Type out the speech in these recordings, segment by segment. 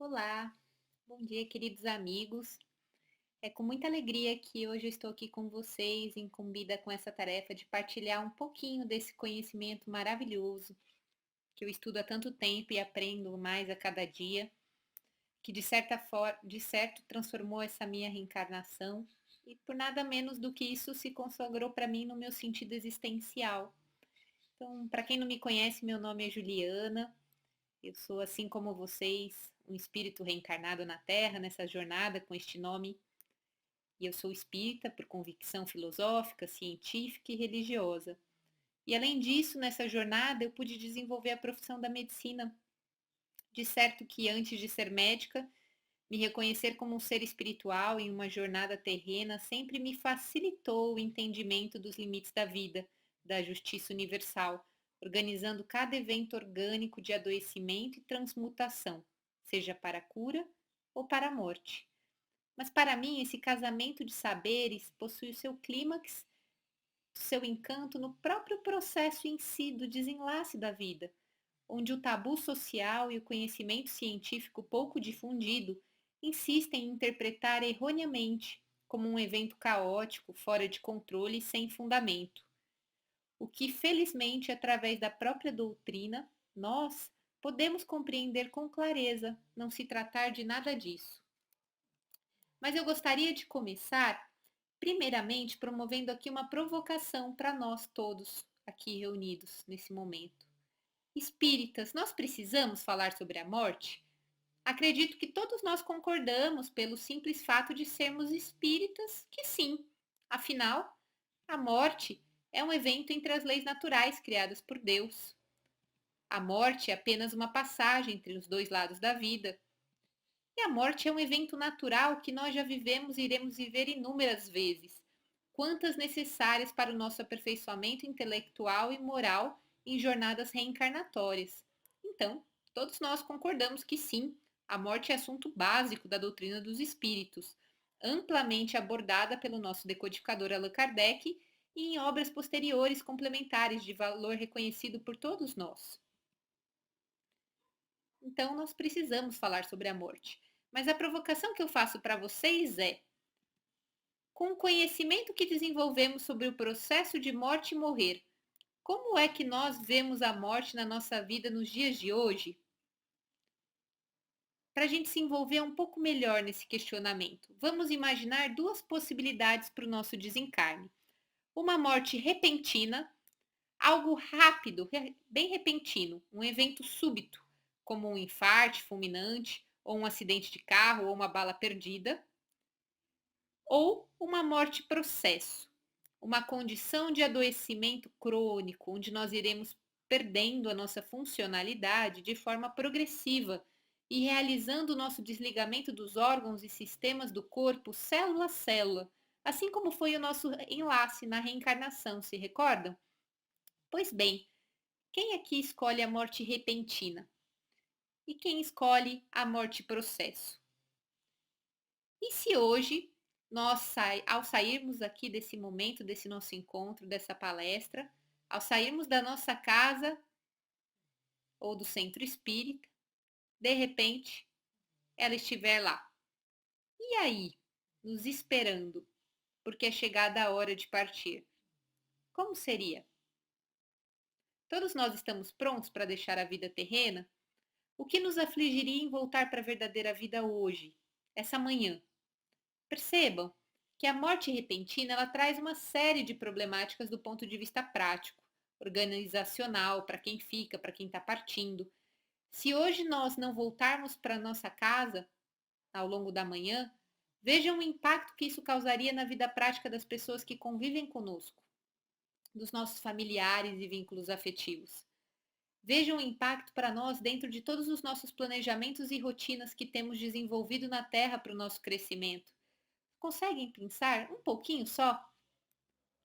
Olá, bom dia, queridos amigos. É com muita alegria que hoje eu estou aqui com vocês, incumbida com essa tarefa de partilhar um pouquinho desse conhecimento maravilhoso que eu estudo há tanto tempo e aprendo mais a cada dia, que de certa forma, de certo transformou essa minha reencarnação e por nada menos do que isso se consagrou para mim no meu sentido existencial. Então, para quem não me conhece, meu nome é Juliana. Eu sou, assim como vocês, um espírito reencarnado na Terra, nessa jornada com este nome, e eu sou espírita por convicção filosófica, científica e religiosa. E além disso, nessa jornada, eu pude desenvolver a profissão da medicina. De certo que antes de ser médica, me reconhecer como um ser espiritual em uma jornada terrena sempre me facilitou o entendimento dos limites da vida, da justiça universal, organizando cada evento orgânico de adoecimento e transmutação, seja para a cura ou para a morte. Mas para mim, esse casamento de saberes possui o seu clímax, o seu encanto no próprio processo em si do desenlace da vida, onde o tabu social e o conhecimento científico pouco difundido insistem em interpretar erroneamente como um evento caótico, fora de controle e sem fundamento. O que, felizmente, através da própria doutrina, nós podemos compreender com clareza não se tratar de nada disso. Mas eu gostaria de começar, primeiramente, promovendo aqui uma provocação para nós todos aqui reunidos nesse momento. Espíritas, nós precisamos falar sobre a morte? Acredito que todos nós concordamos, pelo simples fato de sermos espíritas, que sim. Afinal, a morte é um evento entre as leis naturais criadas por Deus. A morte é apenas uma passagem entre os dois lados da vida. E a morte é um evento natural que nós já vivemos e iremos viver inúmeras vezes, quantas necessárias para o nosso aperfeiçoamento intelectual e moral em jornadas reencarnatórias. Então, todos nós concordamos que sim, a morte é assunto básico da doutrina dos espíritos, amplamente abordada pelo nosso decodificador Allan Kardec e em obras posteriores complementares de valor reconhecido por todos nós. Então, nós precisamos falar sobre a morte. Mas a provocação que eu faço para vocês é: com o conhecimento que desenvolvemos sobre o processo de morte e morrer, como é que nós vemos a morte na nossa vida nos dias de hoje? Para a gente se envolver um pouco melhor nesse questionamento, vamos imaginar duas possibilidades para o nosso desencarne. Uma morte repentina, algo rápido, bem repentino, um evento súbito, como um infarte fulminante, ou um acidente de carro, ou uma bala perdida, ou uma morte processo, uma condição de adoecimento crônico, onde nós iremos perdendo a nossa funcionalidade de forma progressiva e realizando o nosso desligamento dos órgãos e sistemas do corpo célula a célula, assim como foi o nosso enlace na reencarnação, se recordam? Pois bem, quem aqui escolhe a morte repentina? E quem escolhe a morte processo? E se hoje nós, ao sairmos aqui desse momento, desse nosso encontro, dessa palestra, ao sairmos da nossa casa ou do centro espírita, de repente ela estiver lá? E aí, nos esperando, porque é chegada a hora de partir? Como seria? Todos nós estamos prontos para deixar a vida terrena? O que nos afligiria em voltar para a verdadeira vida hoje, essa manhã? Percebam que a morte repentina ela traz uma série de problemáticas do ponto de vista prático, organizacional, para quem fica, para quem está partindo. Se hoje nós não voltarmos para nossa casa ao longo da manhã, vejam o impacto que isso causaria na vida prática das pessoas que convivem conosco, dos nossos familiares e vínculos afetivos. Vejam o impacto para nós dentro de todos os nossos planejamentos e rotinas que temos desenvolvido na Terra para o nosso crescimento. Conseguem pensar um pouquinho só?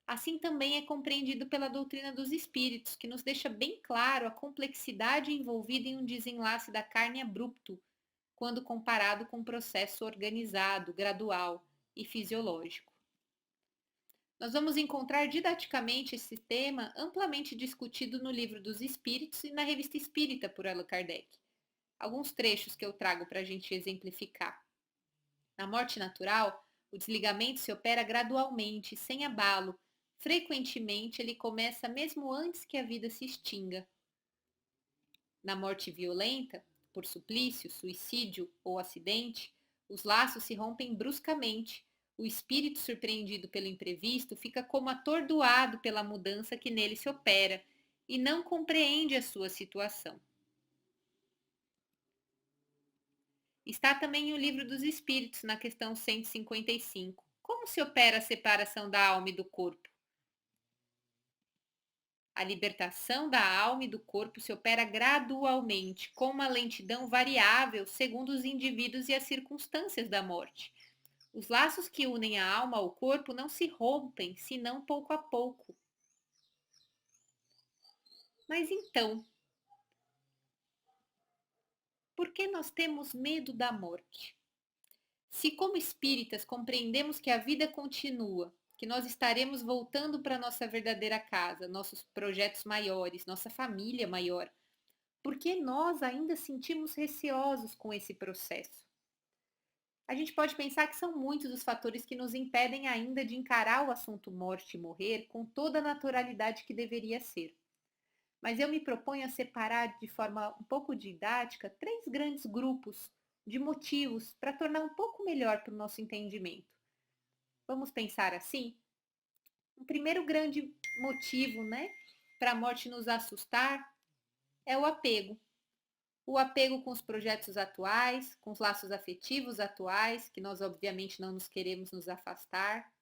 Assim também é compreendido pela doutrina dos espíritos, que nos deixa bem claro a complexidade envolvida em um desenlace da carne abrupto, quando comparado com um processo organizado, gradual e fisiológico. Nós vamos encontrar didaticamente esse tema amplamente discutido no Livro dos Espíritos e na Revista Espírita por Allan Kardec. Alguns trechos que eu trago para a gente exemplificar. Na morte natural, o desligamento se opera gradualmente, sem abalo. Frequentemente, ele começa mesmo antes que a vida se extinga. Na morte violenta, por suplício, suicídio ou acidente, os laços se rompem bruscamente. O espírito, surpreendido pelo imprevisto, fica como atordoado pela mudança que nele se opera e não compreende a sua situação. Está também o Livro dos Espíritos, na questão 155. Como se opera a separação da alma e do corpo? A libertação da alma e do corpo se opera gradualmente, com uma lentidão variável segundo os indivíduos e as circunstâncias da morte. Os laços que unem a alma ao corpo não se rompem, senão pouco a pouco. Mas então, por que nós temos medo da morte? Se, como espíritas, compreendemos que a vida continua, que nós estaremos voltando para nossa verdadeira casa, nossos projetos maiores, nossa família maior, por que nós ainda sentimos receosos com esse processo? A gente pode pensar que são muitos os fatores que nos impedem ainda de encarar o assunto morte e morrer com toda a naturalidade que deveria ser. Mas eu me proponho a separar de forma um pouco didática 3 grandes grupos de motivos para tornar um pouco melhor para o nosso entendimento. Vamos pensar assim? Um primeiro grande motivo, para a morte nos assustar é o apego. O apego com os projetos atuais, com os laços afetivos atuais, que nós obviamente não nos queremos nos afastar.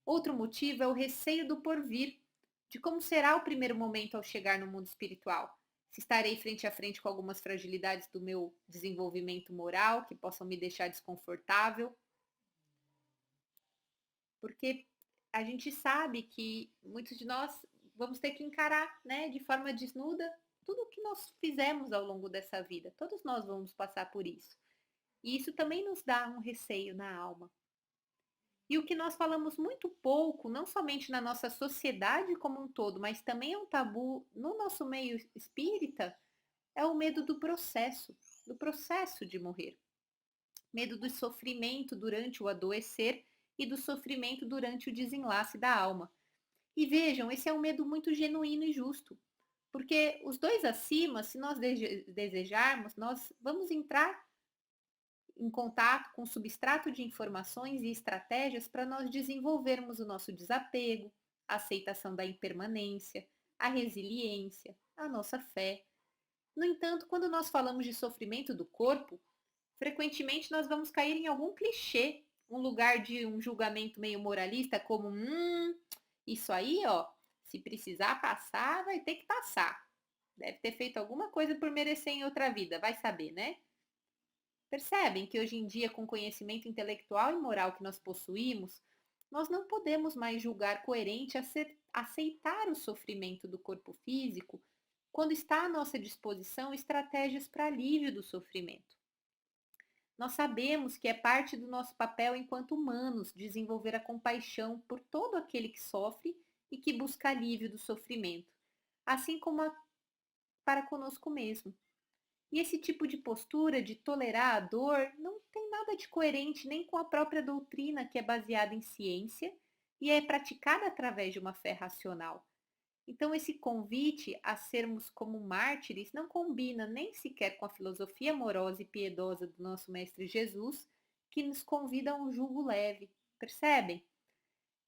Outro motivo é o receio do porvir, de como será o primeiro momento ao chegar no mundo espiritual. Se estarei frente a frente com algumas fragilidades do meu desenvolvimento moral que possam me deixar desconfortável. Porque a gente sabe que muitos de nós vamos ter que encarar, de forma desnuda tudo o que nós fizemos ao longo dessa vida. Todos nós vamos passar por isso. E isso também nos dá um receio na alma. E o que nós falamos muito pouco, não somente na nossa sociedade como um todo, mas também é um tabu no nosso meio espírita, é o medo do processo de morrer. Medo do sofrimento durante o adoecer e do sofrimento durante o desenlace da alma. E vejam, esse é um medo muito genuíno e justo, porque os dois acima, se nós desejarmos, nós vamos entrar em contato com substrato de informações e estratégias para nós desenvolvermos o nosso desapego, a aceitação da impermanência, a resiliência, a nossa fé. No entanto, quando nós falamos de sofrimento do corpo, frequentemente nós vamos cair em algum clichê, um lugar de um julgamento meio moralista, como, isso aí, ó, se precisar passar, vai ter que passar. Deve ter feito alguma coisa por merecer em outra vida, vai saber, né? Percebem que hoje em dia, com o conhecimento intelectual e moral que nós possuímos, nós não podemos mais julgar coerente aceitar o sofrimento do corpo físico quando está à nossa disposição estratégias para alívio do sofrimento. Nós sabemos que é parte do nosso papel enquanto humanos desenvolver a compaixão por todo aquele que sofre e que busca alívio do sofrimento, assim como para conosco mesmo. E esse tipo de postura de tolerar a dor não tem nada de coerente nem com a própria doutrina, que é baseada em ciência e é praticada através de uma fé racional. Então, esse convite a sermos como mártires não combina nem sequer com a filosofia amorosa e piedosa do nosso Mestre Jesus, que nos convida a um jugo leve. Percebem?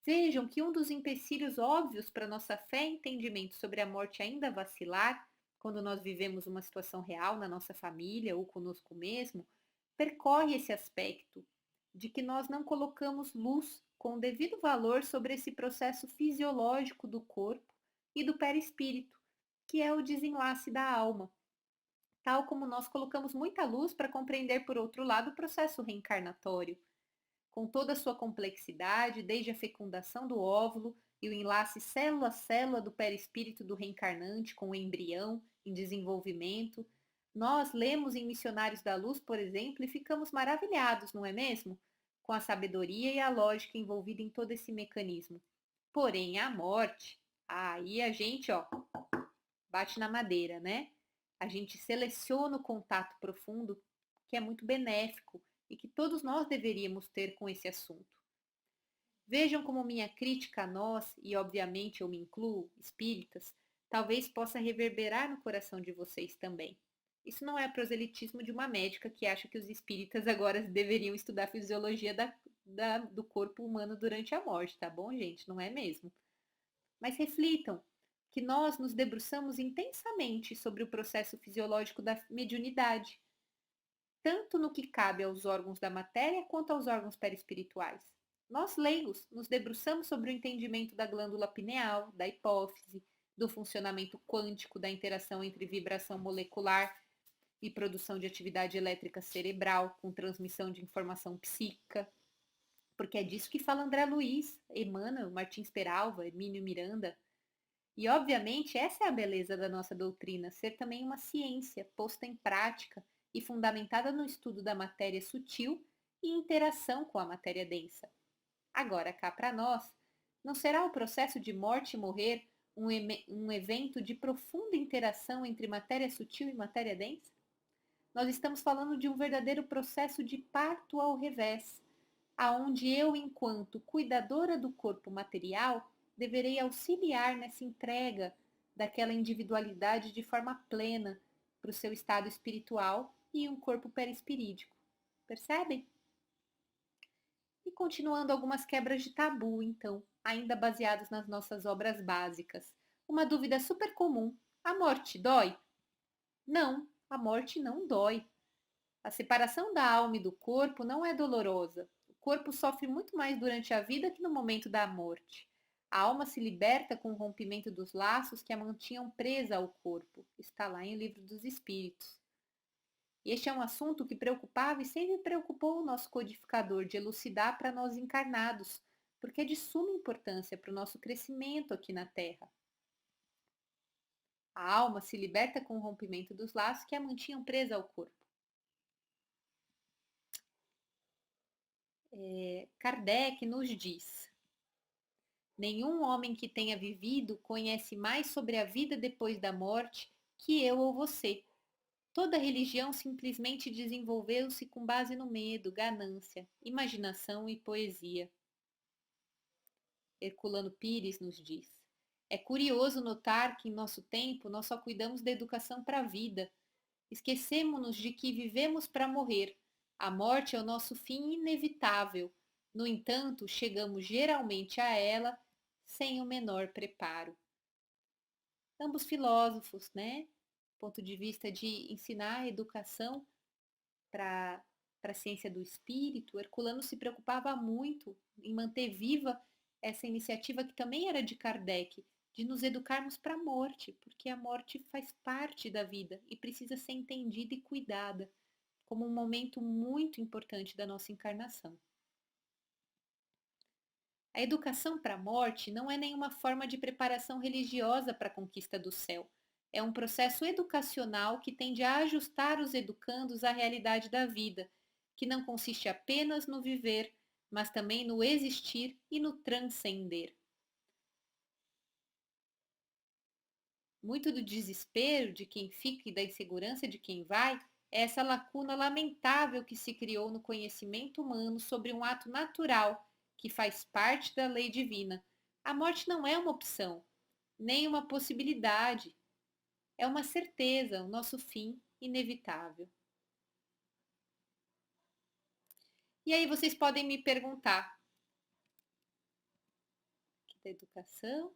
Vejam que um dos empecilhos óbvios para nossa fé e entendimento sobre a morte ainda vacilar, quando nós vivemos uma situação real na nossa família ou conosco mesmo, percorre esse aspecto de que nós não colocamos luz com o devido valor sobre esse processo fisiológico do corpo e do perispírito, que é o desenlace da alma, tal como nós colocamos muita luz para compreender, por outro lado, o processo reencarnatório, com toda a sua complexidade, desde a fecundação do óvulo e o enlace célula a célula do perispírito do reencarnante com o embrião em desenvolvimento. Nós lemos em Missionários da Luz, por exemplo, e ficamos maravilhados, não é mesmo? Com a sabedoria e a lógica envolvida em todo esse mecanismo. Porém, a morte, aí a gente, bate na madeira, né? A gente seleciona o contato profundo, que é muito benéfico e que todos nós deveríamos ter com esse assunto. Vejam como minha crítica a nós, e obviamente eu me incluo, espíritas, talvez possa reverberar no coração de vocês também. Isso não é proselitismo de uma médica que acha que os espíritas agora deveriam estudar a fisiologia do corpo humano durante a morte, tá bom, gente? Não é mesmo. Mas reflitam que nós nos debruçamos intensamente sobre o processo fisiológico da mediunidade, tanto no que cabe aos órgãos da matéria quanto aos órgãos perispirituais. Nós, leigos, nos debruçamos sobre o entendimento da glândula pineal, da hipófise, do funcionamento quântico da interação entre vibração molecular e produção de atividade elétrica cerebral, com transmissão de informação psíquica, porque é disso que fala André Luiz, Emmanuel, Martins Peralva, Hermínio Miranda. E, obviamente, essa é a beleza da nossa doutrina, ser também uma ciência posta em prática e fundamentada no estudo da matéria sutil e interação com a matéria densa. Agora, cá para nós, não será o processo de morte e morrer um evento de profunda interação entre matéria sutil e matéria densa? Nós estamos falando de um verdadeiro processo de parto ao revés, aonde eu, enquanto cuidadora do corpo material, deverei auxiliar nessa entrega daquela individualidade de forma plena para o seu estado espiritual e um corpo perispirídico. Percebem? E continuando algumas quebras de tabu, então, ainda baseadas nas nossas obras básicas. Uma dúvida super comum: a morte dói? Não, a morte não dói. A separação da alma e do corpo não é dolorosa. O corpo sofre muito mais durante a vida que no momento da morte. A alma se liberta com o rompimento dos laços que a mantinham presa ao corpo. Está lá em O Livro dos Espíritos. Este é um assunto que preocupava e sempre preocupou o nosso codificador de elucidar para nós encarnados, porque é de suma importância para o nosso crescimento aqui na Terra. A alma se liberta com o rompimento dos laços que a mantinham presa ao corpo. Kardec nos diz: nenhum homem que tenha vivido conhece mais sobre a vida depois da morte que eu ou você. Toda religião simplesmente desenvolveu-se com base no medo, ganância, imaginação e poesia. Herculano Pires nos diz: é curioso notar que em nosso tempo nós só cuidamos da educação para a vida. Esquecemos-nos de que vivemos para morrer. A morte é o nosso fim inevitável. No entanto, chegamos geralmente a ela sem o menor preparo. Ambos filósofos, né? Ponto de vista de ensinar a educação para a ciência do espírito, Herculano se preocupava muito em manter viva essa iniciativa que também era de Kardec, de nos educarmos para a morte, porque a morte faz parte da vida e precisa ser entendida e cuidada como um momento muito importante da nossa encarnação. A educação para a morte não é nenhuma forma de preparação religiosa para a conquista do céu. É um processo educacional que tende a ajustar os educandos à realidade da vida, que não consiste apenas no viver, mas também no existir e no transcender. Muito do desespero de quem fica e da insegurança de quem vai é essa lacuna lamentável que se criou no conhecimento humano sobre um ato natural que faz parte da lei divina. A morte não é uma opção, nem uma possibilidade. É uma certeza, o nosso fim inevitável. E aí vocês podem me perguntar, aqui da educação.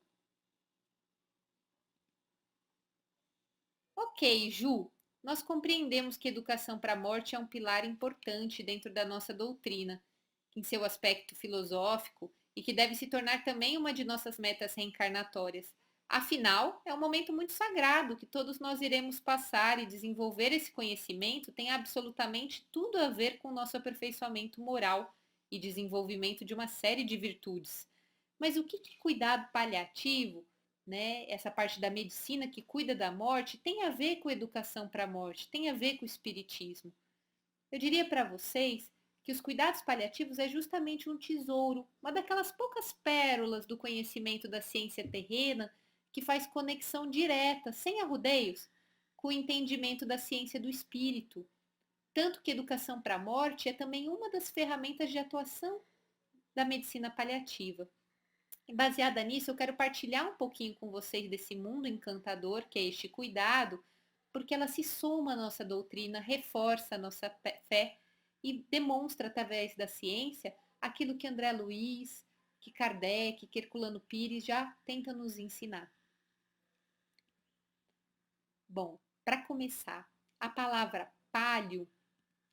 Ok, Ju, nós compreendemos que educação para a morte é um pilar importante dentro da nossa doutrina, em seu aspecto filosófico, e que deve se tornar também uma de nossas metas reencarnatórias. Afinal, é um momento muito sagrado que todos nós iremos passar, e desenvolver esse conhecimento tem absolutamente tudo a ver com o nosso aperfeiçoamento moral e desenvolvimento de uma série de virtudes. Mas o que cuidado paliativo, né, essa parte da medicina que cuida da morte, tem a ver com educação para a morte, tem a ver com o espiritismo? Eu diria para vocês que os cuidados paliativos é justamente um tesouro, uma daquelas poucas pérolas do conhecimento da ciência terrena que faz conexão direta, sem arrudeios, com o entendimento da ciência do espírito. Tanto que educação para a morte é também uma das ferramentas de atuação da medicina paliativa. E baseada nisso, eu quero partilhar um pouquinho com vocês desse mundo encantador que é este cuidado, porque ela se soma à nossa doutrina, reforça a nossa fé e demonstra através da ciência aquilo que André Luiz, que Kardec, que Herculano Pires já tentam nos ensinar. Bom, para começar, a palavra palio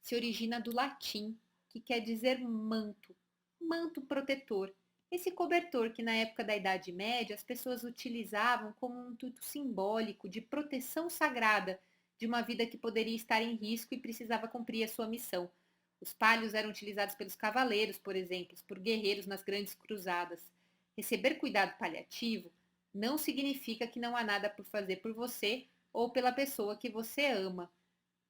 se origina do latim, que quer dizer manto, manto protetor. Esse cobertor que na época da Idade Média as pessoas utilizavam como um intuito simbólico de proteção sagrada de uma vida que poderia estar em risco e precisava cumprir a sua missão. Os palhos eram utilizados pelos cavaleiros, por exemplo, por guerreiros nas grandes cruzadas. Receber cuidado paliativo não significa que não há nada por fazer por você ou pela pessoa que você ama.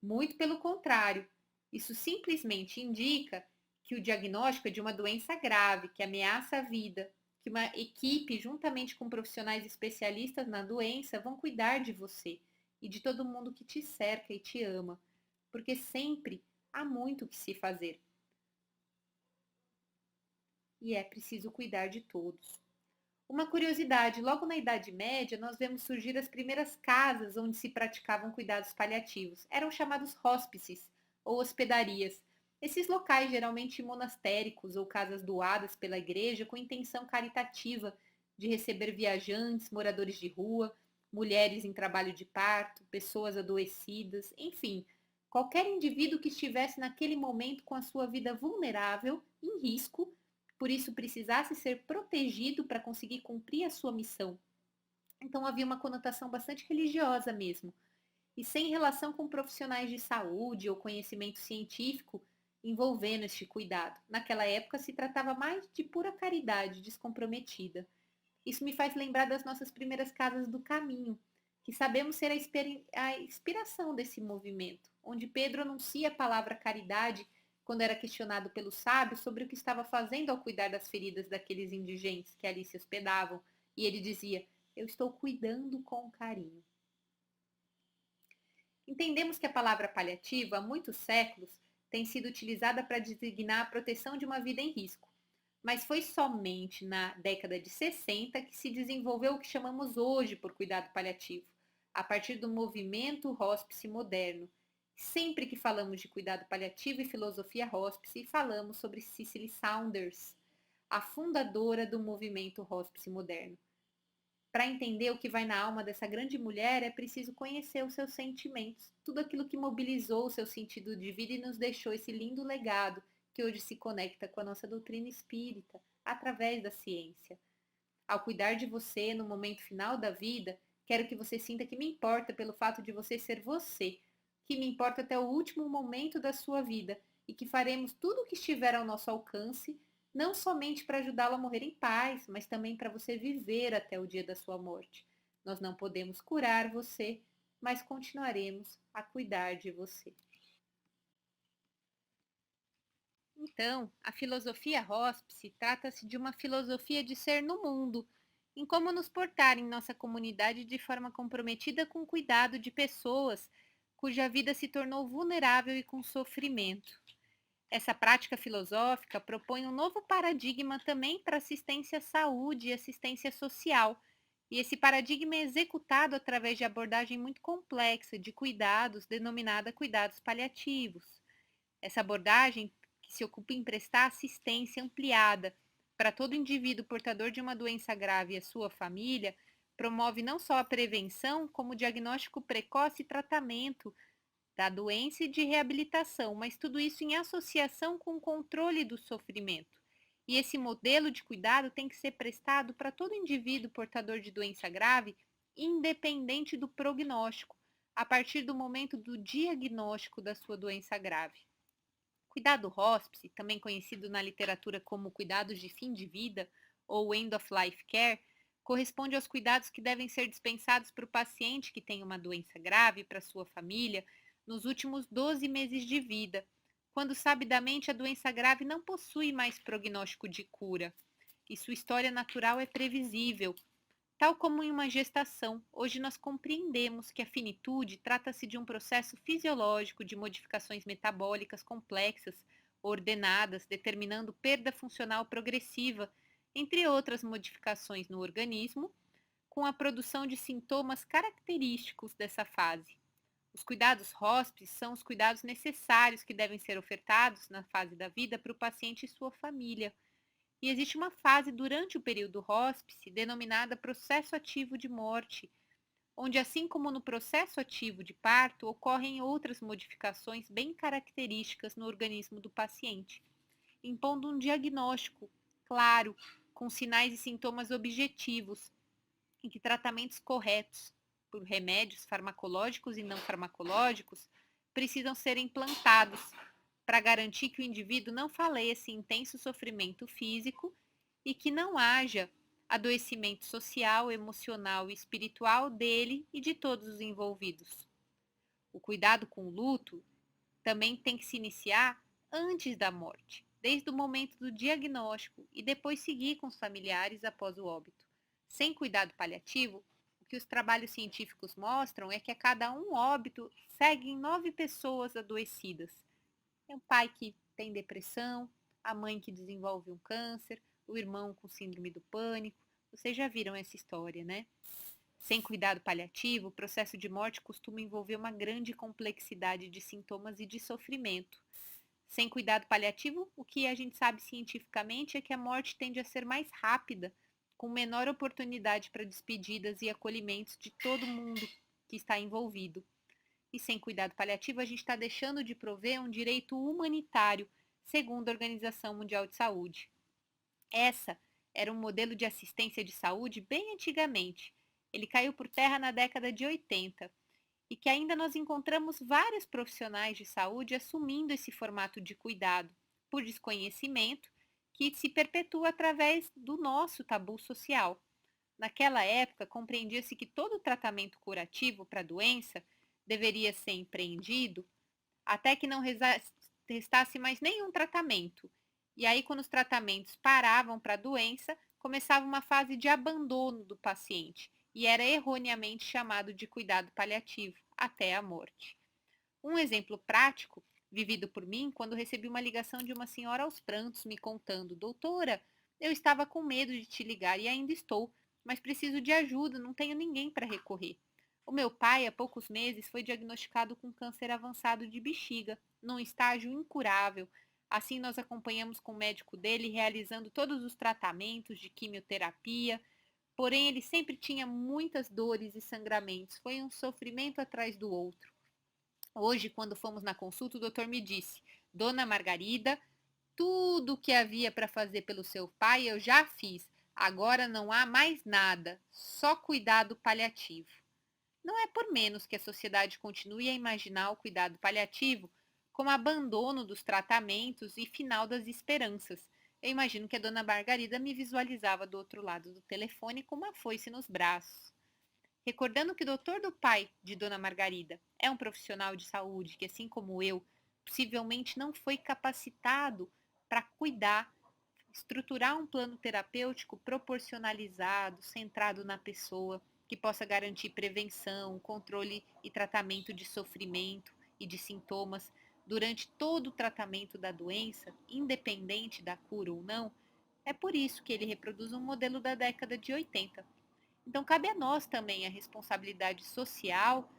Muito pelo contrário, isso simplesmente indica que o diagnóstico é de uma doença grave, que ameaça a vida, que uma equipe, juntamente com profissionais especialistas na doença, vão cuidar de você e de todo mundo que te cerca e te ama, porque sempre há muito o que se fazer. E é preciso cuidar de todos. Uma curiosidade, logo na Idade Média, nós vemos surgir as primeiras casas onde se praticavam cuidados paliativos. Eram chamados hóspices ou hospedarias. Esses locais, geralmente monastéricos ou casas doadas pela igreja com intenção caritativa de receber viajantes, moradores de rua, mulheres em trabalho de parto, pessoas adoecidas, enfim, qualquer indivíduo que estivesse naquele momento com a sua vida vulnerável, em risco, por isso precisasse ser protegido para conseguir cumprir a sua missão. Então havia uma conotação bastante religiosa mesmo, e sem relação com profissionais de saúde ou conhecimento científico envolvendo este cuidado. Naquela época se tratava mais de pura caridade descomprometida. Isso me faz lembrar das nossas primeiras casas do caminho, que sabemos ser a inspiração desse movimento, onde Pedro anuncia a palavra caridade quando era questionado pelos sábios sobre o que estava fazendo ao cuidar das feridas daqueles indigentes que ali se hospedavam, e ele dizia: eu estou cuidando com carinho. Entendemos que a palavra paliativo, há muitos séculos, tem sido utilizada para designar a proteção de uma vida em risco. Mas foi somente na década de 60 que se desenvolveu o que chamamos hoje por cuidado paliativo, a partir do movimento hospice moderno. Sempre que falamos de cuidado paliativo e filosofia hospice, falamos sobre Cicely Saunders, a fundadora do movimento hospice moderno. Para entender o que vai na alma dessa grande mulher, é preciso conhecer os seus sentimentos, tudo aquilo que mobilizou o seu sentido de vida e nos deixou esse lindo legado que hoje se conecta com a nossa doutrina espírita, através da ciência. Ao cuidar de você no momento final da vida, quero que você sinta que me importa pelo fato de você ser você, que me importa até o último momento da sua vida e que faremos tudo o que estiver ao nosso alcance, não somente para ajudá-lo a morrer em paz, mas também para você viver até o dia da sua morte. Nós não podemos curar você, mas continuaremos a cuidar de você. Então, a filosofia hospice trata-se de uma filosofia de ser no mundo, em como nos portar em nossa comunidade de forma comprometida com o cuidado de pessoas cuja vida se tornou vulnerável e com sofrimento. Essa prática filosófica propõe um novo paradigma também para assistência à saúde e assistência social. E esse paradigma é executado através de abordagem muito complexa de cuidados, denominada cuidados paliativos. Essa abordagem que se ocupa em prestar assistência ampliada para todo indivíduo portador de uma doença grave e a sua família, promove não só a prevenção, como o diagnóstico precoce e tratamento da doença e de reabilitação, mas tudo isso em associação com o controle do sofrimento. E esse modelo de cuidado tem que ser prestado para todo indivíduo portador de doença grave, independente do prognóstico, a partir do momento do diagnóstico da sua doença grave. Cuidado hospice, também conhecido na literatura como cuidados de fim de vida ou end of life care, corresponde aos cuidados que devem ser dispensados para o paciente que tem uma doença grave e para sua família nos últimos 12 meses de vida, quando sabidamente a doença grave não possui mais prognóstico de cura e sua história natural é previsível. Tal como em uma gestação, hoje nós compreendemos que a finitude trata-se de um processo fisiológico de modificações metabólicas complexas, ordenadas, determinando perda funcional progressiva, entre outras modificações no organismo, com a produção de sintomas característicos dessa fase. Os cuidados hóspices são os cuidados necessários que devem ser ofertados na fase da vida para o paciente e sua família. E existe uma fase durante o período hóspice denominada processo ativo de morte, onde, assim como no processo ativo de parto, ocorrem outras modificações bem características no organismo do paciente, impondo um diagnóstico claro, com sinais e sintomas objetivos, em que tratamentos corretos, por remédios farmacológicos e não farmacológicos, precisam ser implantados para garantir que o indivíduo não faleça em intenso sofrimento físico e que não haja adoecimento social, emocional e espiritual dele e de todos os envolvidos. O cuidado com o luto também tem que se iniciar antes da morte, desde o momento do diagnóstico e depois seguir com os familiares após o óbito. Sem cuidado paliativo, o que os trabalhos científicos mostram é que a cada um óbito seguem 9 pessoas adoecidas. É o pai que tem depressão, a mãe que desenvolve um câncer, o irmão com síndrome do pânico. Vocês já viram essa história, né? Sem cuidado paliativo, o processo de morte costuma envolver uma grande complexidade de sintomas e de sofrimento. Sem cuidado paliativo, o que a gente sabe cientificamente é que a morte tende a ser mais rápida, com menor oportunidade para despedidas e acolhimentos de todo mundo que está envolvido. E sem cuidado paliativo, a gente está deixando de prover um direito humanitário, segundo a Organização Mundial de Saúde. Essa era um modelo de assistência de saúde bem antigamente. Ele caiu por terra na década de 80 e que ainda nós encontramos vários profissionais de saúde assumindo esse formato de cuidado, por desconhecimento, que se perpetua através do nosso tabu social. Naquela época, compreendia-se que todo tratamento curativo para a doença deveria ser empreendido até que não restasse mais nenhum tratamento. E aí, quando os tratamentos paravam para a doença, começava uma fase de abandono do paciente e era erroneamente chamado de cuidado paliativo, até a morte. Um exemplo prático, vivido por mim, quando recebi uma ligação de uma senhora aos prantos me contando: doutora, eu estava com medo de te ligar e ainda estou, mas preciso de ajuda, não tenho ninguém para recorrer. O meu pai, há poucos meses, foi diagnosticado com câncer avançado de bexiga, num estágio incurável. Assim, nós acompanhamos com o médico dele, realizando todos os tratamentos de quimioterapia. Porém, ele sempre tinha muitas dores e sangramentos. Foi um sofrimento atrás do outro. Hoje, quando fomos na consulta, o doutor me disse: Dona Margarida, tudo o que havia para fazer pelo seu pai eu já fiz. Agora não há mais nada, só cuidado paliativo. Não é por menos que a sociedade continue a imaginar o cuidado paliativo como abandono dos tratamentos e final das esperanças. Eu imagino que a dona Margarida me visualizava do outro lado do telefone com uma foice nos braços. Recordando que o doutor do pai de dona Margarida é um profissional de saúde que, assim como eu, possivelmente não foi capacitado para cuidar, estruturar um plano terapêutico proporcionalizado, centrado na pessoa, que possa garantir prevenção, controle e tratamento de sofrimento e de sintomas durante todo o tratamento da doença, independente da cura ou não. É por isso que ele reproduz um modelo da década de 80. Então, cabe a nós também a responsabilidade social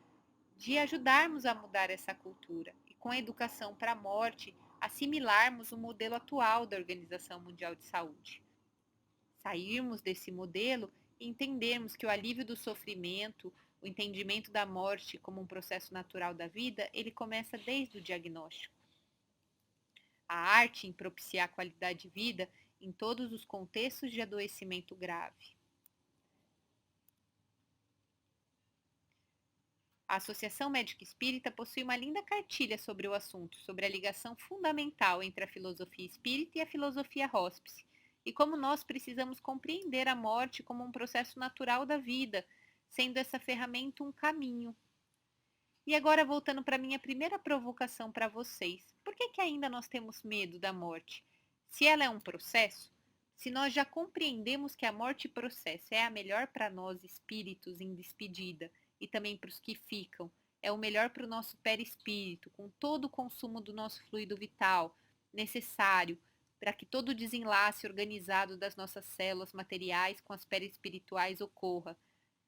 de ajudarmos a mudar essa cultura e, com a educação para a morte, assimilarmos o modelo atual da Organização Mundial de Saúde. Sairmos desse modelo e entendermos que o alívio do sofrimento, o entendimento da morte como um processo natural da vida, ele começa desde o diagnóstico. A arte em propiciar a qualidade de vida em todos os contextos de adoecimento grave. A Associação Médica Espírita possui uma linda cartilha sobre o assunto, sobre a ligação fundamental entre a filosofia espírita e a filosofia hóspice, e como nós precisamos compreender a morte como um processo natural da vida, sendo essa ferramenta um caminho. E agora, voltando para a minha primeira provocação para vocês, por que ainda nós temos medo da morte? Se ela é um processo, Se nós já compreendemos que a morte e processo é a melhor para nós espíritos em despedida e também para os que ficam, é o melhor para o nosso perispírito, com todo o consumo do nosso fluido vital necessário para que todo o desenlace organizado das nossas células materiais com as perispirituais ocorra.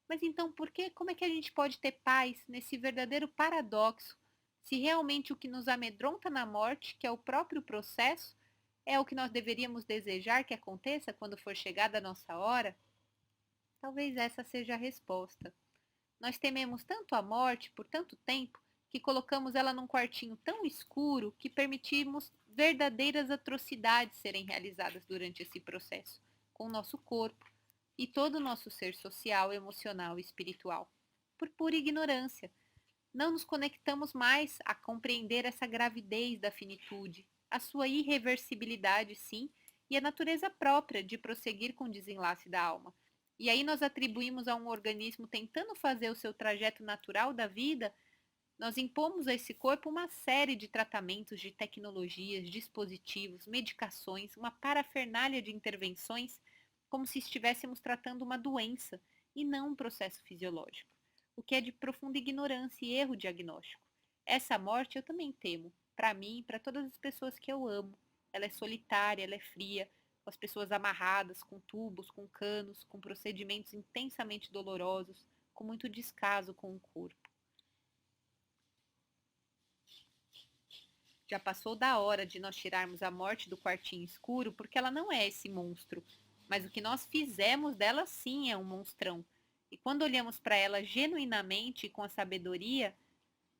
Mas então, como é que a gente pode ter paz nesse verdadeiro paradoxo, se realmente o que nos amedronta na morte, que é o próprio processo, é o que nós deveríamos desejar que aconteça quando for chegada a nossa hora? Talvez essa seja a resposta. Nós tememos tanto a morte por tanto tempo que colocamos ela num quartinho tão escuro que permitimos verdadeiras atrocidades serem realizadas durante esse processo, com o nosso corpo e todo o nosso ser social, emocional e espiritual. Por pura ignorância, não nos conectamos mais a compreender essa gravidez da finitude, a sua irreversibilidade, sim, e a natureza própria de prosseguir com o desenlace da alma. E aí nós atribuímos a um organismo tentando fazer o seu trajeto natural da vida, nós impomos a esse corpo uma série de tratamentos, de tecnologias, dispositivos, medicações, uma parafernália de intervenções, como se estivéssemos tratando uma doença e não um processo fisiológico, o que é de profunda ignorância e erro diagnóstico. Essa morte eu também temo, para mim e para todas as pessoas que eu amo. Ela é solitária, ela é fria, com as pessoas amarradas, com tubos, com canos, com procedimentos intensamente dolorosos, com muito descaso com o corpo. Já passou da hora de nós tirarmos a morte do quartinho escuro, porque ela não é esse monstro. Mas o que nós fizemos dela sim é um monstrão. E quando olhamos para ela genuinamente e com a sabedoria,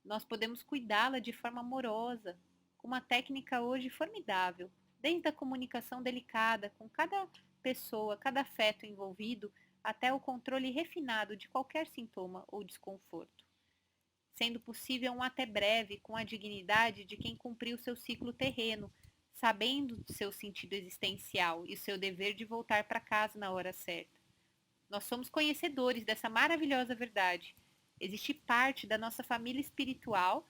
nós podemos cuidá-la de forma amorosa, com uma técnica hoje formidável, desde a comunicação delicada com cada pessoa, cada afeto envolvido, até o controle refinado de qualquer sintoma ou desconforto, sendo possível um até breve com a dignidade de quem cumpriu seu ciclo terreno, sabendo do seu sentido existencial e o seu dever de voltar para casa na hora certa. Nós somos conhecedores dessa maravilhosa verdade. Existe parte da nossa família espiritual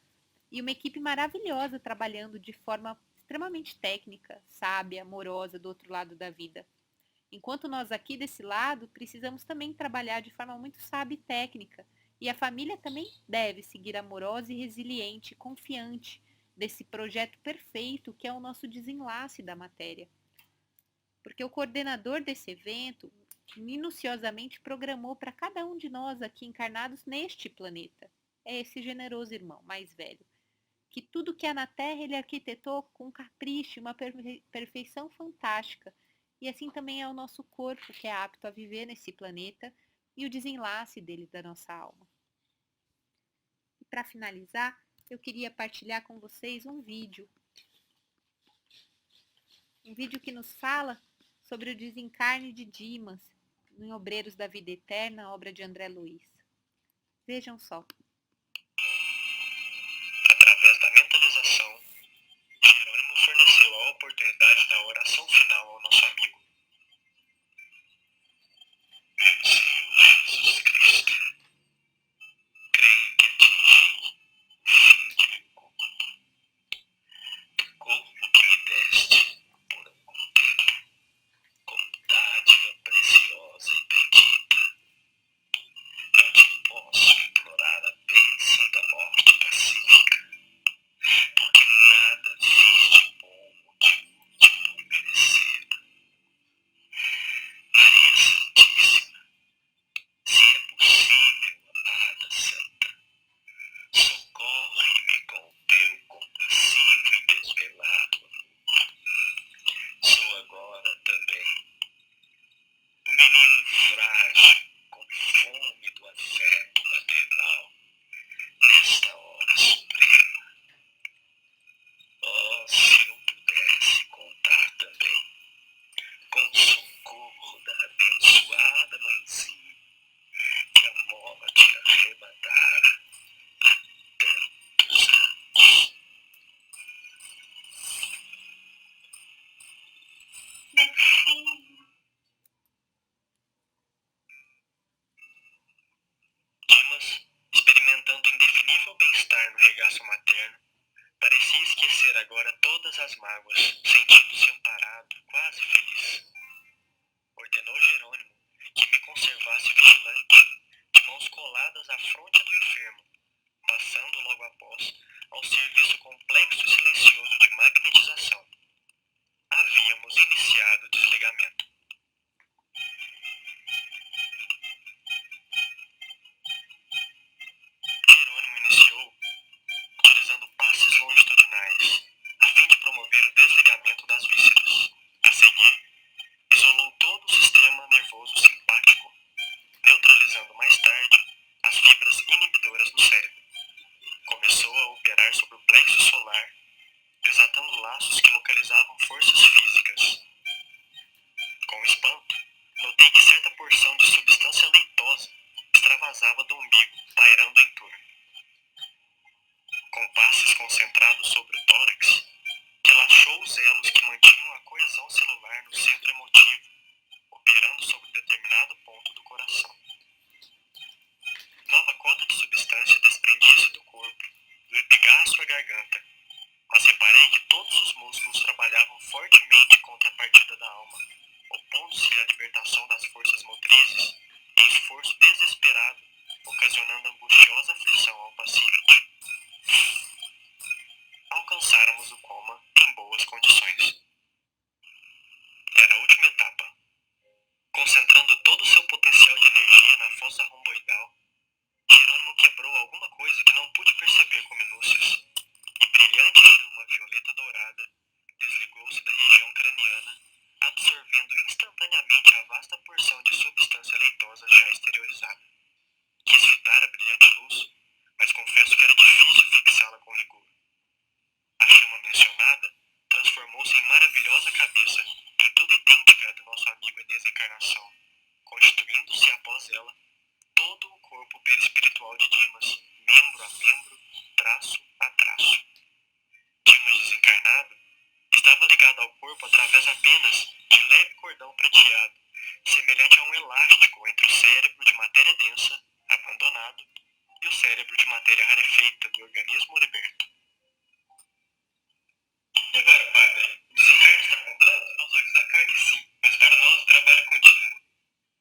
e uma equipe maravilhosa trabalhando de forma extremamente técnica, sábia, amorosa do outro lado da vida. Enquanto nós aqui desse lado precisamos também trabalhar de forma muito sábia e técnica, e a família também deve seguir amorosa e resiliente, confiante desse projeto perfeito que é o nosso desenlace da matéria. Porque o coordenador desse evento minuciosamente programou para cada um de nós aqui encarnados neste planeta. É esse generoso irmão mais velho, que tudo que há na Terra ele arquitetou com capricho e uma perfeição fantástica. E assim também é o nosso corpo, que é apto a viver nesse planeta e o desenlace dele da nossa alma. E para finalizar, eu queria partilhar com vocês um vídeo que nos fala sobre o desencarne de Dimas, em Obreiros da Vida Eterna, obra de André Luiz. Vejam só. Através da mentalização, Jerônimo forneceu a oportunidade da oração final ao nosso amigo. Meu Senhor Jesus Cristo, creio que atingi o fim de meu corpo. Corpo que me deste por algum tempo, como dádiva preciosa e bendita. Não te posso implorar a bênção da morte pacífica, porque nada fiz de bom ou de útil por merecê-la. Maria Santíssima, se é possível, amada Santa, socorre-me com o teu compassivo e desvelado amor. Sou agora também o menino frágil, com fome do afeto maternal, nesta hora suprema. Oh, se eu pudesse contar também com o socorro da abençoada mãezinha que a morte arrebatara há tantos anos. Meu filho. Dimas, experimentando indefinível bem-estar no regaço materno, parecia esquecer agora todas as mágoas, sentindo-se amparado, quase feliz. concentrado sobre o tórax, relaxou os elos que mantinham a coesão celular no centro emotivo, operando sobre determinado ponto do coração. Nova cota de substância desprendia-se do corpo, do epigastro à garganta, mas reparei que todos os músculos trabalhavam fortemente contra a partida da alma, opondo-se à libertação das forças motrizes, em esforço desesperado, ocasionando angustiosa aflição ao paciente. Alcançáramos o coma em boas condições. Era a última etapa. Concentrando todo o seu potencial de energia na fossa romboidal, Jerônimo quebrou alguma coisa que não pude perceber com minúcias, e brilhante chama violeta dourada desligou-se da região craniana, absorvendo instantaneamente a vasta porção de substância leitosa já exteriorizada. Quis fitar a brilhante luz, mas confesso que era difícil fixá-la com rigor. A chama mencionada transformou-se em maravilhosa cabeça, em tudo idêntica à do nosso amigo em desencarnação, constituindo-se após ela todo o corpo perispiritual de Dimas, membro a membro, traço a traço. Dimas desencarnado estava ligado ao corpo através apenas de leve cordão prateado, semelhante a um elástico entre o cérebro de matéria densa, abandonado, e o cérebro de matéria rarefeita do organismo liberto. E agora, padre, o desencarne está completo? Aos olhos da carne, sim, mas para nós o trabalho continua.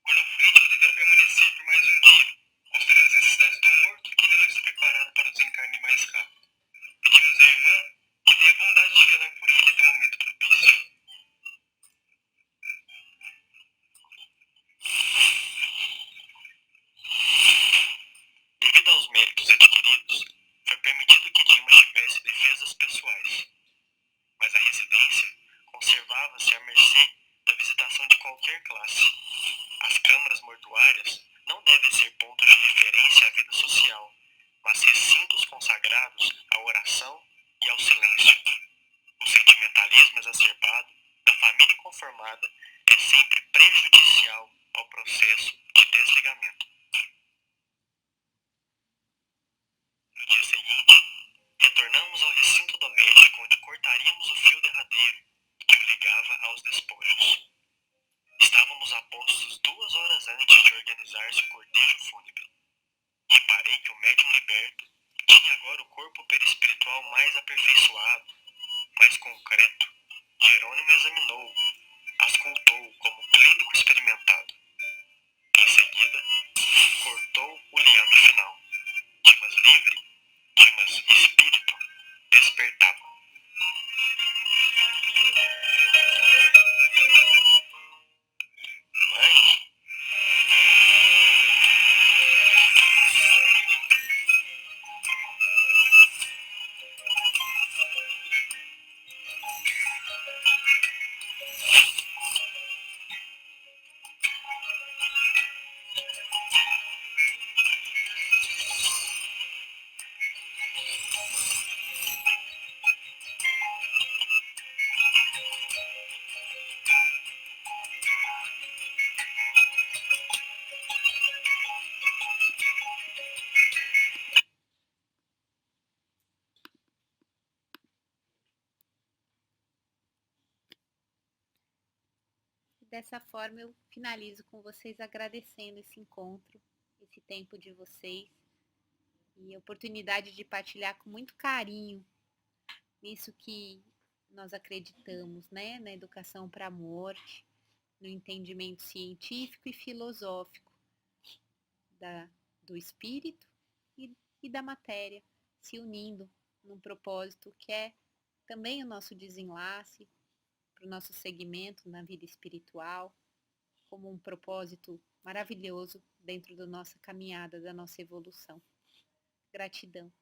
Quando o fluido deverá permanecer por mais um dia, considerando as necessidades do morto que ainda não está preparado para o desencarne mais rápido. Pedimos à irmã que tenha bondade de velar por ele até o momento propício. Devido aos méritos adquiridos, foi permitido que Dimas tivesse defesas pessoais, mas a residência conservava-se à mercê da visitação de qualquer classe. As câmaras mortuárias não devem ser pontos de referência à vida social, mas recintos consagrados à oração e ao silêncio. O sentimentalismo exacerbado da família inconformada é sempre prejudicial ao processo de desligamento. No dia seguinte, retornamos ao recinto doméstico onde cortaríamos o fio derradeiro que o ligava aos despojos. Estávamos a postos 2 horas antes de organizar-se o cortejo fúnebre. Reparei que o médium liberto tinha agora o corpo perispiritual mais aperfeiçoado, mais concreto. Jerônimo examinou-o, auscultou-o como clínico experimentado. Em seguida, cortou o liame final. Dimas livre, Dimas espírito, despertava. Mãe? Dessa forma, eu finalizo com vocês agradecendo esse encontro, esse tempo de vocês e a oportunidade de partilhar com muito carinho nisso que nós acreditamos, né? Na educação para a morte, no entendimento científico e filosófico do espírito e da matéria, se unindo num propósito que é também o nosso desenlace, para o nosso segmento na vida espiritual, como um propósito maravilhoso dentro da nossa caminhada, da nossa evolução. Gratidão.